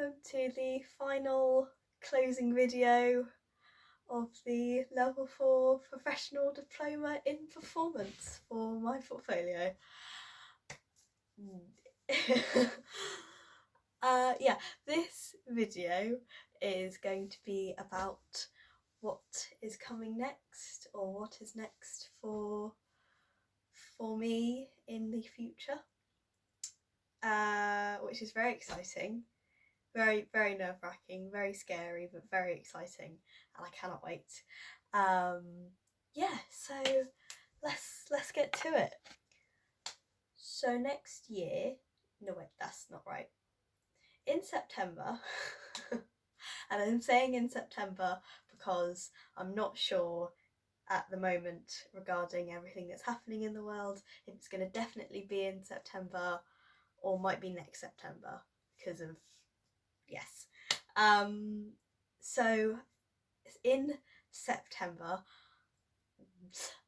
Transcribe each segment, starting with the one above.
welcome to the final closing video of the Level 4 Professional Diploma in Performance for my portfolio. Yeah, this video is going to be about what is coming next, or what is next for me in the future, which is very exciting. Very, very nerve-wracking, very scary, but very exciting, and I cannot wait. Yeah, so let's get to it. So next year, no wait, that's not right. In September, and I'm saying in September because I'm not sure at the moment regarding everything that's happening in the world if it's going to definitely be in September or might be next September because of yes. So in September,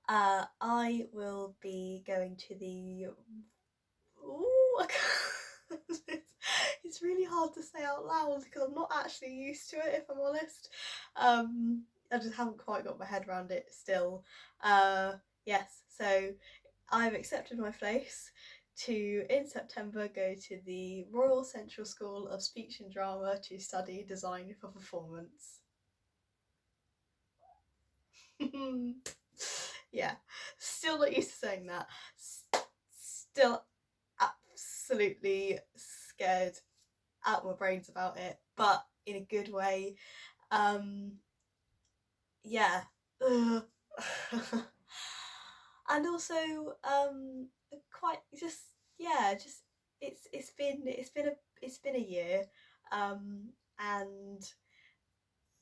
I will be going to the. Ooh, it's really hard to say out loud because I'm not actually used to it, if I'm honest. I just haven't quite got my head around it still. Yes, so I've accepted my place to, in September, go to the Royal Central School of Speech and Drama to study design for performance. Yeah, still not used to saying that. Still absolutely scared out my brains about it, but in a good way. Yeah. And also quite just it's been a year, and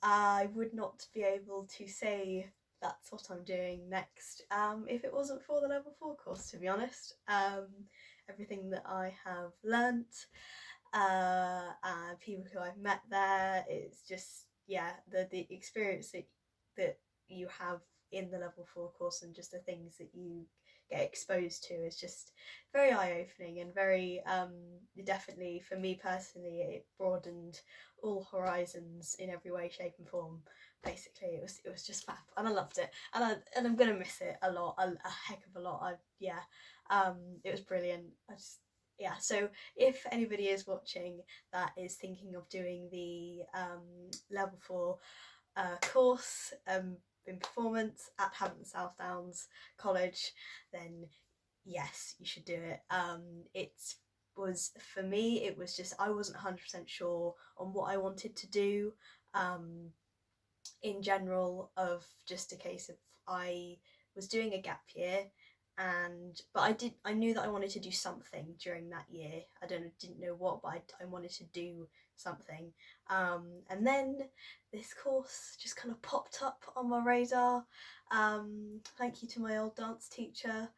I would not be able to say that's what I'm doing next if it wasn't for the level 4 course, to be honest. Everything that I have learnt and people who I've met there, it's just the experience that you have in the level 4 course and just the things that you get exposed to is just very eye-opening and very definitely for me personally it broadened all horizons in every way, shape and form. Basically it was just fab and I loved it, and I'm gonna miss it a lot, a heck of a lot. It was brilliant. So if anybody is watching that is thinking of doing the level 4 course in performance at Hampton South Downs College, then yes, you should do it. It was, for me, it was just I wasn't 100% sure on what I wanted to do in general, of just a case of I was doing a gap year, but I knew that I wanted to do something during that year. I didn't know what, but I wanted to do something, and then this course just kind of popped up on my radar. Thank you to my old dance teacher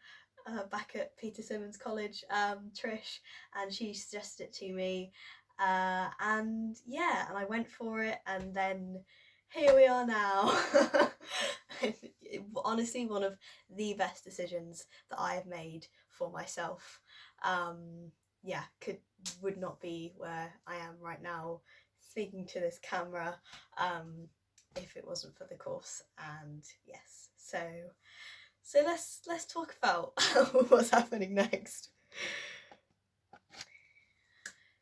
back at Peter Symonds College, Trish, and she suggested it to me, and I went for it, and then here we are now. Honestly, one of the best decisions that I have made for myself. Would not be where I am right now speaking to this camera if it wasn't for the course. And yes, so let's talk about what's happening next.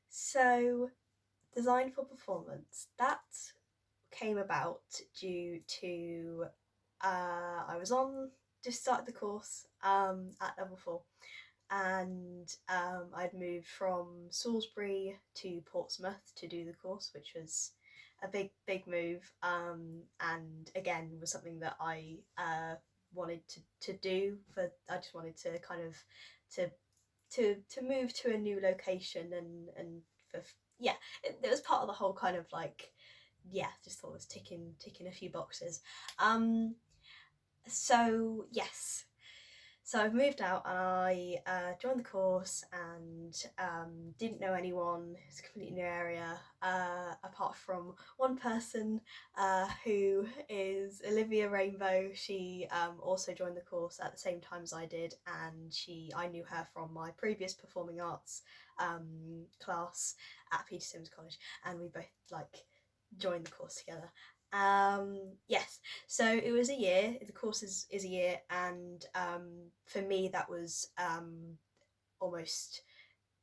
So design for performance, that came about due to I was just started the course at level 4, and I'd moved from Salisbury to Portsmouth to do the course, which was a big move, and again was something that I wanted to do. I just wanted to kind of to move to a new location, and it was part of the whole kind of just thought it was ticking a few boxes. So yes, So I've moved out and I joined the course and didn't know anyone. It's a completely new area, apart from one person who is Olivia Rainbow. She also joined the course at the same time as I did, and I knew her from my previous performing arts class at Peter Sims College, and we both joined the course together. Yes, so it was a year. The course is a year, and for me that was almost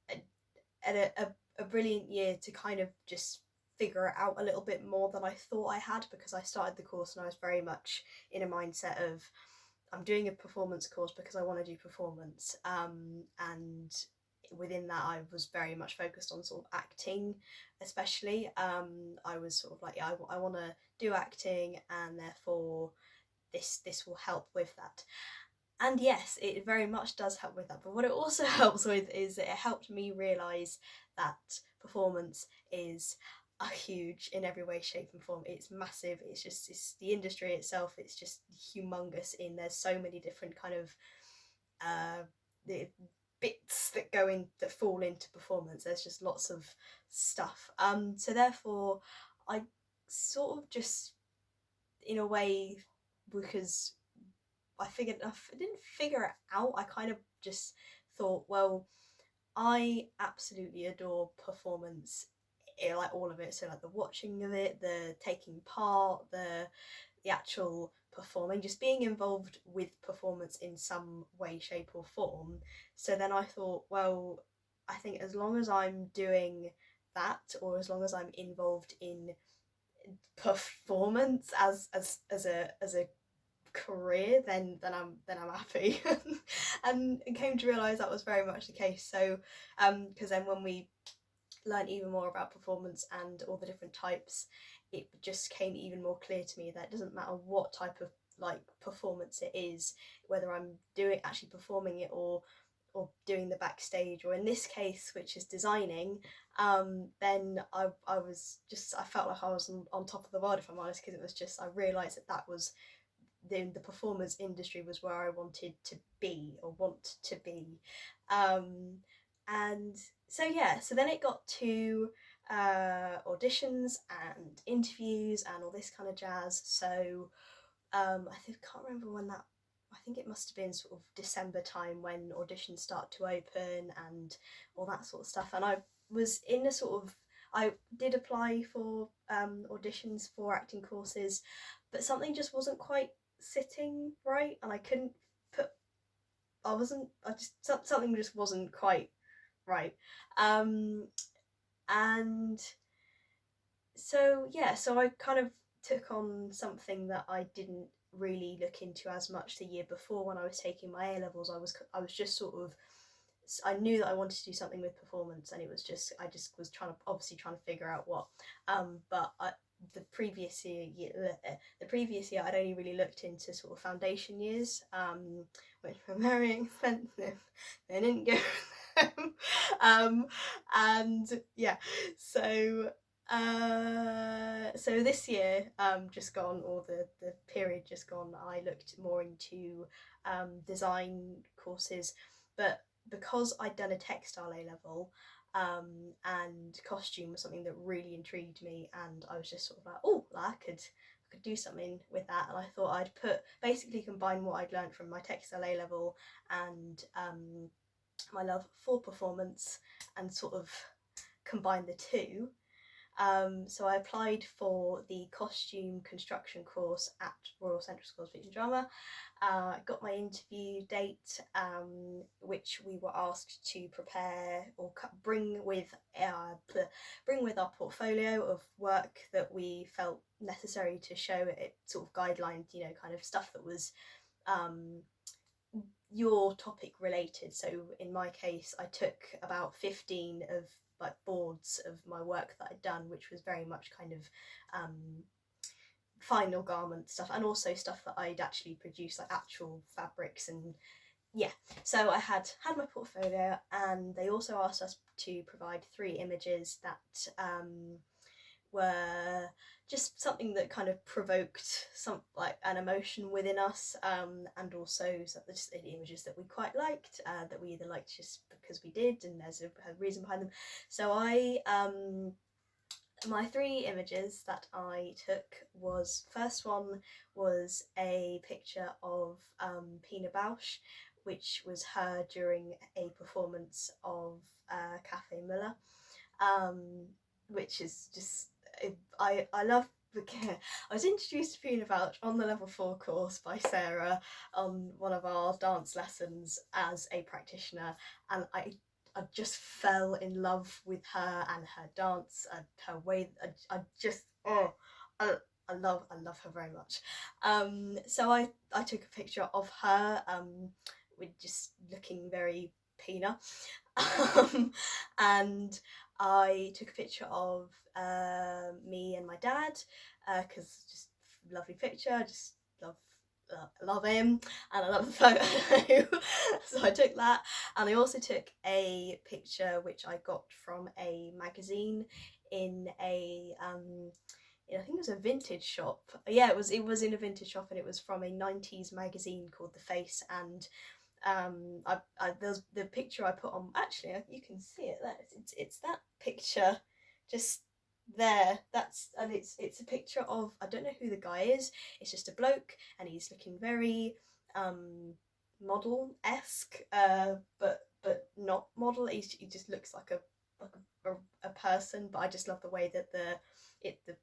a brilliant year to kind of just figure it out a little bit more than I thought I had, because I started the course and I was very much in a mindset of, I'm doing a performance course because I want to do performance, and within that I was very much focused on sort of acting, especially. I was sort of like, yeah, I want to do acting, and therefore this will help with that. And yes, it very much does help with that, but what it also helps with is that it helped me realise that performance is a huge in every way, shape and form. It's massive. It's the industry itself, it's just humongous. In There's so many different kind of the bits that that fall into performance. There's just lots of stuff. So therefore I sort of just, in a way, because I didn't figure it out. I kind of just thought, well, I absolutely adore performance, like all of it. So like the watching of it, the taking part, the actual performing, just being involved with performance in some way, shape, or form. So then I thought, well, I think as long as I'm doing that, or as long as I'm involved in performance as a career, then I'm happy. And came to realise that was very much the case. So because then when we learned even more about performance and all the different types, it just came even more clear to me that it doesn't matter what type of like performance it is, whether I'm doing actually performing it or doing the backstage, or in this case, which is designing, then I felt like I was on top of the world, if I'm honest, because it was just, I realised that was the performance industry was where I wanted to be, or want to be. And so yeah, so then it got to auditions and interviews and all this kind of jazz. So can't remember when that, I think it must have been sort of December time when auditions start to open and all that sort of stuff. And I was in a sort of, I did apply for auditions for acting courses, but something just wasn't quite sitting right, and I couldn't put, something just wasn't quite right. And so yeah, so I kind of took on something that I didn't really look into as much the year before when I was taking my A levels. I was just sort of, I knew that I wanted to do something with performance, and it was just, I just was trying to figure out what. But the previous year I'd only really looked into sort of foundation years, which were very expensive. They didn't go and yeah, so so this year just gone, or the period just gone, I looked more into design courses, but because I'd done a textile A level, and costume was something that really intrigued me, and I was just sort of like, oh, I could do something with that. And I thought I'd basically combine what I'd learned from my textile A level and my love for performance, and sort of combine the two. So I applied for the costume construction course at Royal Central School of Speech and Drama. Got my interview date, which we were asked to prepare or bring with our portfolio of work that we felt necessary to show it, sort of guidelines, kind of stuff that was your topic related. So in my case, I took about 15 of like boards of my work that I'd done, which was very much kind of final garment stuff, and also stuff that I'd actually produced, like actual fabrics. And yeah, so I had my portfolio, and they also asked us to provide 3 images that were just something that kind of provoked some like an emotion within us, and also just the images that we quite liked, that we either liked just because we did and there's a reason behind them. So my 3 images that I took was, first one was a picture of Pina Bausch, which was her during a performance of Cafe Müller, which is just, I love the care. I was introduced to Pina Bausch on the level 4 course by Sarah on one of our dance lessons as a practitioner, and I just fell in love with her and her dance and her way. I just I love her very much. So I took a picture of her with just looking very Pina, and I took a picture of me and my dad, because just lovely picture. I just love him and I love the photo. So I took that, and I also took a picture which I got from a magazine in a I think it was a vintage shop. Yeah, it was in a vintage shop, and it was from a 90s magazine called The Face, and there's the picture I put on. Actually, you can see it there. It's that picture, just there. And it's a picture of, I don't know who the guy is. It's just a bloke, and he's looking very model-esque, but not model. He just looks like a person. But I just love the way that the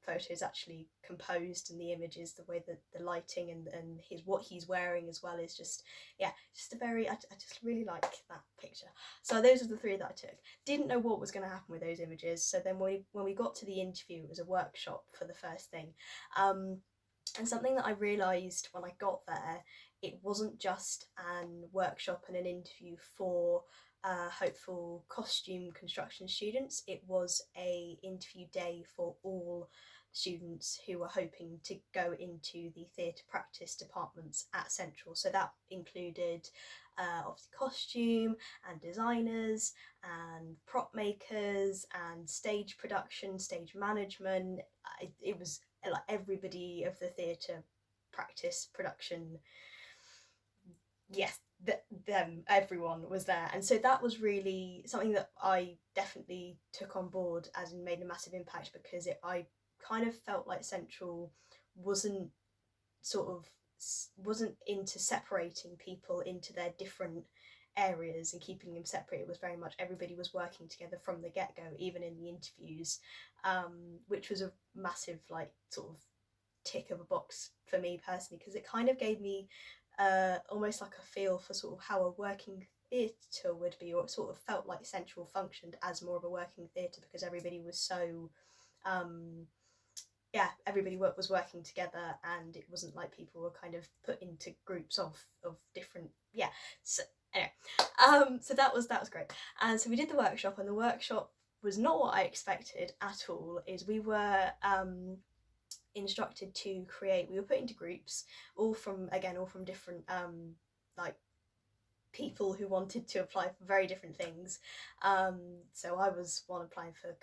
photo is actually composed, and the images, the way that the lighting and what he's wearing as well is just, yeah, just a very, I just really like that picture. So those are the 3 that I took. Didn't know what was going to happen with those images, so then when we got to the interview, it was a workshop for the first thing, and something that I realised when I got there, it wasn't just an workshop and an interview for hopeful costume construction students. It was a interview day for all students who were hoping to go into the theatre practice departments at Central. So that included obviously costume and designers and prop makers and stage production, stage management. It was like everybody of the theatre practice production, yes, them, everyone was there. And so that was really something that I definitely took on board as and made a massive impact, because I kind of felt like Central wasn't into separating people into their different areas and keeping them separate. It was very much everybody was working together from the get-go, even in the interviews, which was a massive like sort of tick of a box for me personally, because it kind of gave me almost like a feel for sort of how a working theatre would be, or it sort of felt like Central functioned as more of a working theatre, because everybody was so everybody was working together, and it wasn't like people were kind of put into groups of different, so anyway, so that was great. And so we did the workshop, and the workshop was not what I expected at all. Is we were instructed to create, we were put into groups, all from different like people who wanted to apply for very different things. So I was one applying for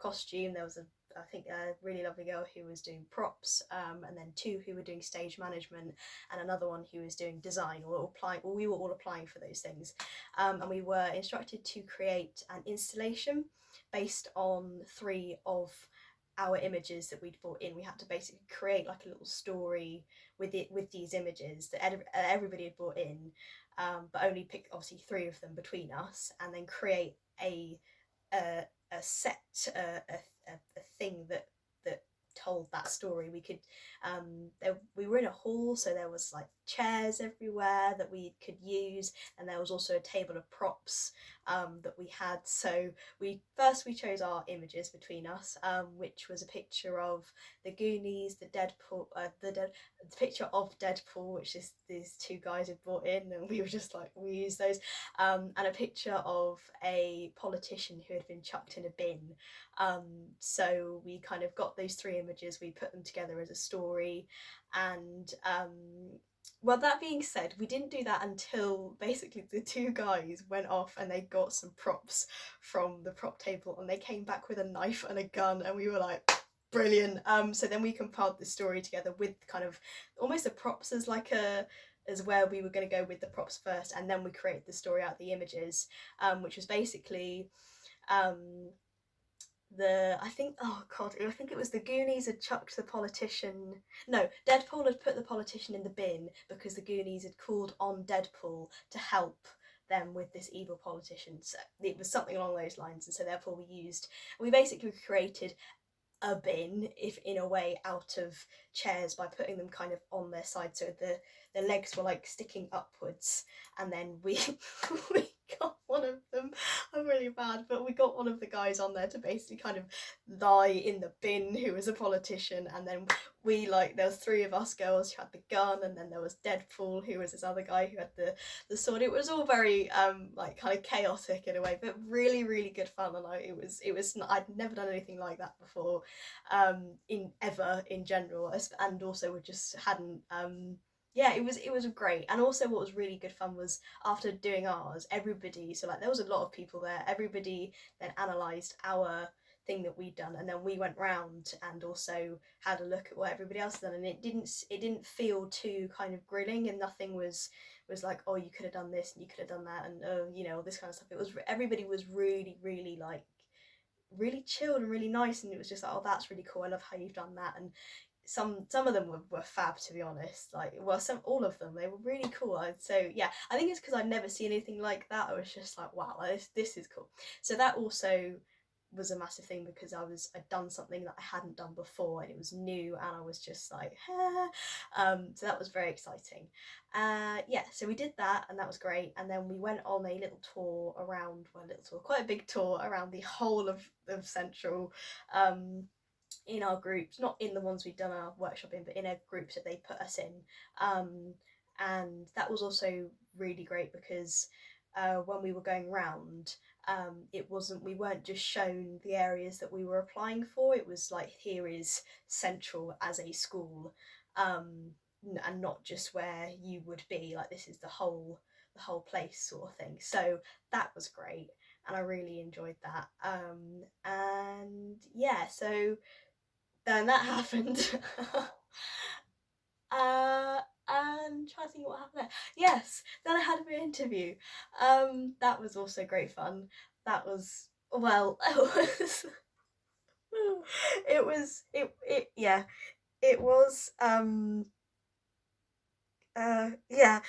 costume. There was I think a really lovely girl who was doing props, and then 2 who were doing stage management, and another one who was doing design, or we were all applying for those things, and we were instructed to create an installation based on 3 of our images that we'd brought in. We had to basically create like a little story with these images that everybody had brought in, but only pick obviously 3 of them between us, and then create a set, a thing that told that story. We could we were in a hall, so there was like chairs everywhere that we could use, and there was also a table of props that we had. So we chose our images between us, which was a picture of the Goonies, the Deadpool, the picture of Deadpool, which is these 2 guys had brought in, and we were just like, we use those, and a picture of a politician who had been chucked in a bin. So we kind of got those 3 images, we put them together as a story, and well, that being said, we didn't do that until basically the 2 guys went off and they got some props from the prop table, and they came back with a knife and a gun, and we were like, brilliant. So then we compiled this story together with kind of almost the props as like a as where we were going to go with the props first, and then we created the story out of the images, which was basically I think, oh god, I think it was the Goonies had chucked the politician. No, Deadpool had put the politician in the bin because the Goonies had called on Deadpool to help them with this evil politician. So it was something along those lines, and so therefore we basically created a bin, if in a way, out of chairs by putting them kind of on their side, so the legs were like sticking upwards, and then we we got one of them, I'm really bad, but we got one of the guys on there to basically kind of lie in the bin, who was a politician, and then we, like, there was three of us girls who had the gun, and then there was Deadpool, who was this other guy who had the sword. It was all very like kind of chaotic in a way, but really, really good fun. And it was I'd never done anything like that before, in general, and also we just hadn't yeah, it was great. And also what was really good fun was after doing ours, everybody, so like there was a lot of people there, everybody then analysed our thing that we'd done, and then we went round and also had a look at what everybody else had done, and it didn't feel too kind of grilling, and nothing was like, oh, you could have done this and you could have done that, and oh, you know, this kind of stuff. It was, everybody was really, really like really chilled and really nice, and it was just like, oh, that's really cool, I love how you've done that. And some of them were fab, to be honest. Like, well, all of them, they were really cool. So yeah, I think it's because I'd never seen anything like that. I was just like, wow, this is cool. So that also was a massive thing, because I'd done something that I hadn't done before, and it was new, and I was just like, so that was very exciting. Yeah, so we did that, and that was great. And then we went on a little tour around, well, a little tour, quite a big tour around the whole of Central, in our groups, not in the ones we'd done our workshop in, but in a group that they put us in. And that was also really great, because when we were going round, we weren't just shown the areas that we were applying for. It was like, here is Central as a school, and not just where you would be, like, this is the whole place, sort of thing. So that was great, and I really enjoyed that. And yeah, so then that happened. And trying to think what happened there. Yes, then I had an interview. That was also great fun. That was, well, it was yeah, it was yeah.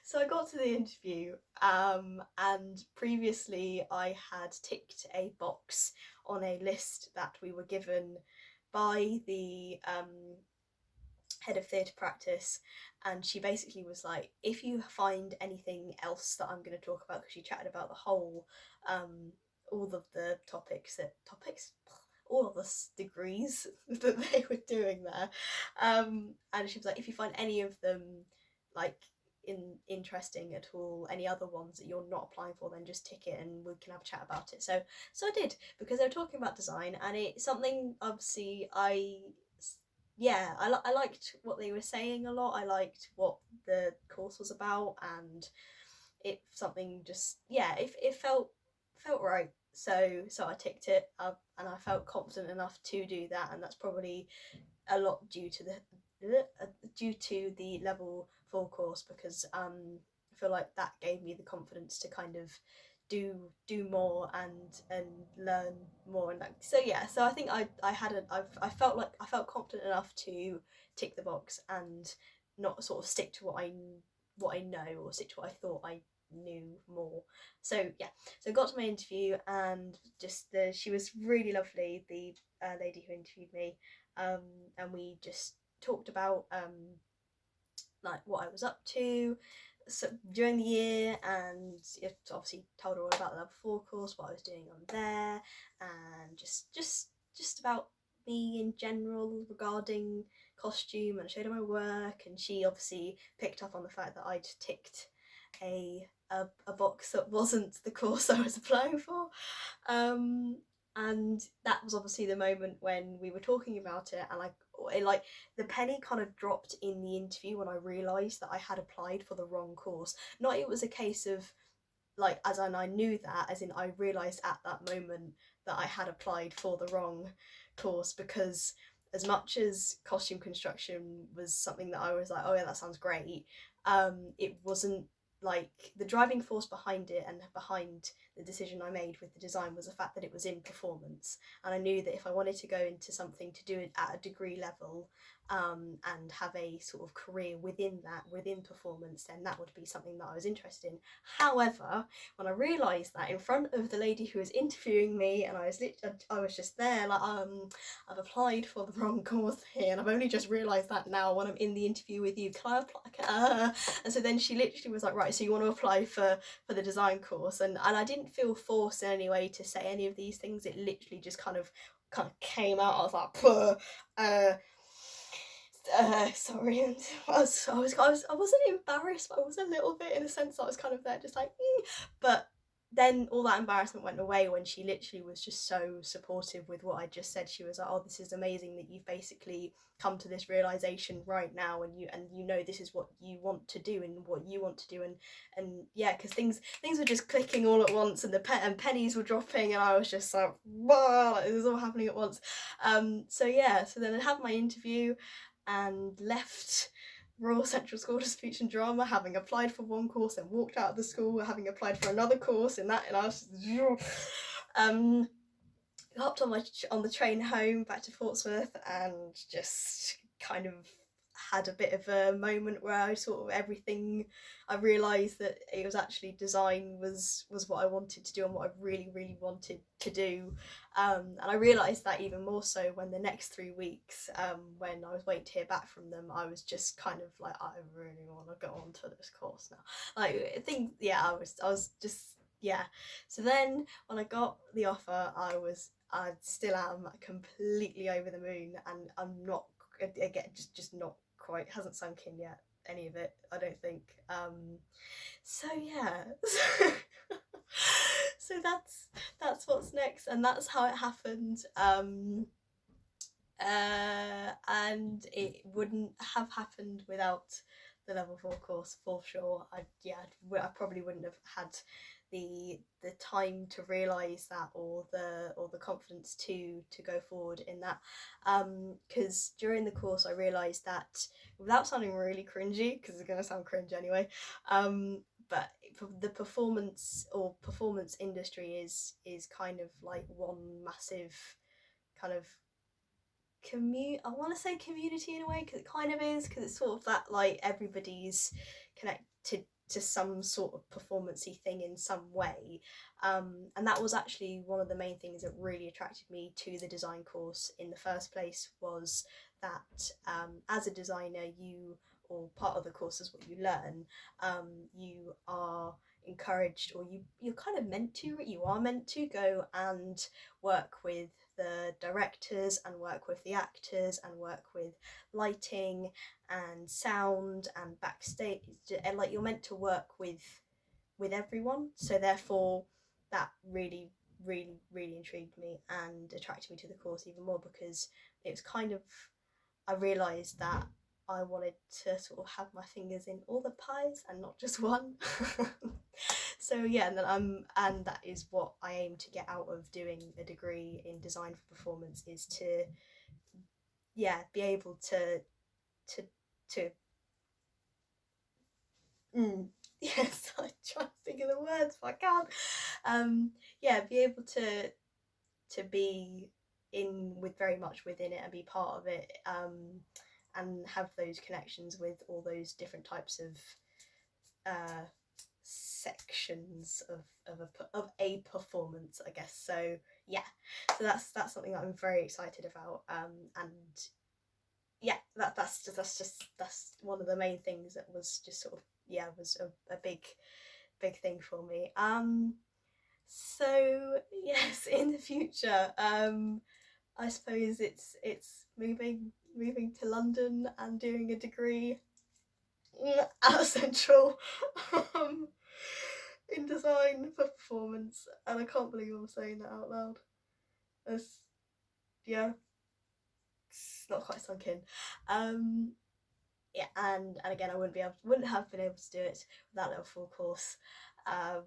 So I got to the interview, and previously I had ticked a box on a list that we were given by the head of theatre practice, and she basically was like, if you find anything else that I'm going to talk about, because she chatted about the whole all of the topics all of the degrees that they were doing there, and she was like, if you find any of them like interesting at all, any other ones that you're not applying for, then just tick it and we can have a chat about it. So I did, because they were talking about design, and it's something, obviously, I liked what they were saying a lot. I liked what the course was about, and it something just, yeah, it felt right. So I ticked it up, and I felt confident enough to do that, and that's probably a lot due to the level 4 course, because I feel like that gave me the confidence to kind of do more and learn more, and so yeah, so I think I felt confident enough to tick the box and not sort of stick to what I know, or stick to what I thought I knew more. So yeah, so I got to my interview, and just she was really lovely, the lady who interviewed me, and we just talked about like what I was up to during the year, and it obviously told her all about the level 4 course, what I was doing on there, and just about me in general regarding costume, and I showed her my work, and she obviously picked up on the fact that I'd ticked a box that wasn't the course I was applying for, and that was obviously the moment when we were talking about it, and like the penny kind of dropped in the interview when I realised that I had applied for the wrong course. Not it was a case of like, as in I knew that, as in I realised at that moment that I had applied for the wrong course, because as much as costume construction was something that I was like, oh yeah, that sounds great, it wasn't like the driving force behind it, and behind the decision I made with the design was the fact that it was in performance. And I knew that if I wanted to go into something to do it at a degree level, and have a sort of career within that, within performance, then that would be something that I was interested in. However, when I realised that in front of the lady who was interviewing me, and I was just there like, I've applied for the wrong course here, and I've only just realised that now when I'm in the interview with you. Can I apply? And so then she literally was like, right, so you want to apply for the design course, and I didn't feel forced in any way to say any of these things. It literally just kind of came out. I was like, sorry, and I wasn't embarrassed, but I was a little bit, in a sense. I was kind of there just like, but then all that embarrassment went away when she literally was just so supportive with what I just said. She was like, oh, this is amazing that you've basically come to this realization right now, and you know this is what you want to do and what you want to do, and yeah, because things were just clicking all at once, and and pennies were dropping, and I was just like, wow, like, this is all happening at once. So yeah, so then I had my interview and left Royal Central School of Speech and Drama having applied for one course and walked out of the school having applied for another course in that, and I was hopped on the train home back to Portsmouth, and just kind of had a bit of a moment where I realised that it was actually design was what I wanted to do and what I really, really wanted to do. And I realised that even more so when the next 3 weeks, when I was waiting to hear back from them, I was just kind of like, I really want to go on to this course now. Like, I think, yeah, I was just, yeah. So then when I got the offer, I still am completely over the moon, and I'm not, again, just not quite, hasn't sunk in yet, any of it, I don't think. So yeah, so that's what's next, and that's how it happened. And it wouldn't have happened without the level 4 course, for sure. I probably wouldn't have had the time to realise that, or the confidence to go forward in that, because during the course I realised that, without sounding really cringy, because it's going to sound cringe anyway, but the performance industry is kind of like one massive kind of I want to say community in a way, because it kind of is, because it's sort of that, like, everybody's connected to some sort of performancey thing in some way, and that was actually one of the main things that really attracted me to the design course in the first place, was that as a designer, or part of the course is what you learn, you are encouraged, or you're kind of meant to go and work with the directors, and work with the actors, and work with lighting and sound and backstage, and like, you're meant to work with everyone. So therefore that really, really, really intrigued me and attracted me to the course even more, because it was kind of, I realised that I wanted to sort of have my fingers in all the pies and not just one. So yeah, and that is what I aim to get out of doing a degree in design for performance, is to, yeah, be able to yes, I try to think of the words, but I can't. Yeah, be able to be very much within it, and be part of it, and have those connections with all those different types of sections of a performance, I guess. So yeah, so that's something that I'm very excited about, and yeah, that's one of the main things that was just sort of, yeah, was a big thing for me. So yes, in the future, I suppose it's moving to London and doing a degree at Central, in design for performance, and I can't believe I'm saying that out loud. Yeah, it's not quite sunk in. Yeah, and again, I wouldn't have been able to do it without level 4 course.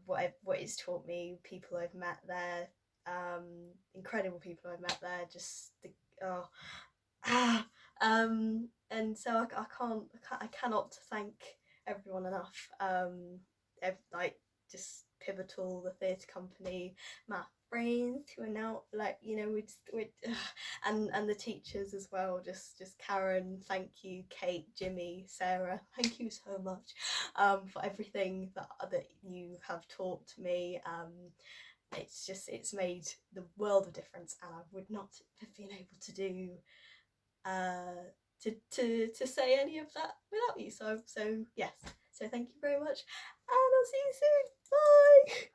what it's taught me, people I've met there, incredible people I've met there, just the oh and so I cannot thank everyone enough. Like just Pivotal, the theatre company, my friends who are now like, you know, and the teachers as well. Just Karen, thank you, Kate, Jimmy, Sarah, thank you so much for everything that you have taught me. It's made the world of difference, and I would not have been able to do to say any of that without you. So yes. So thank you very much, and I'll see you soon. Bye.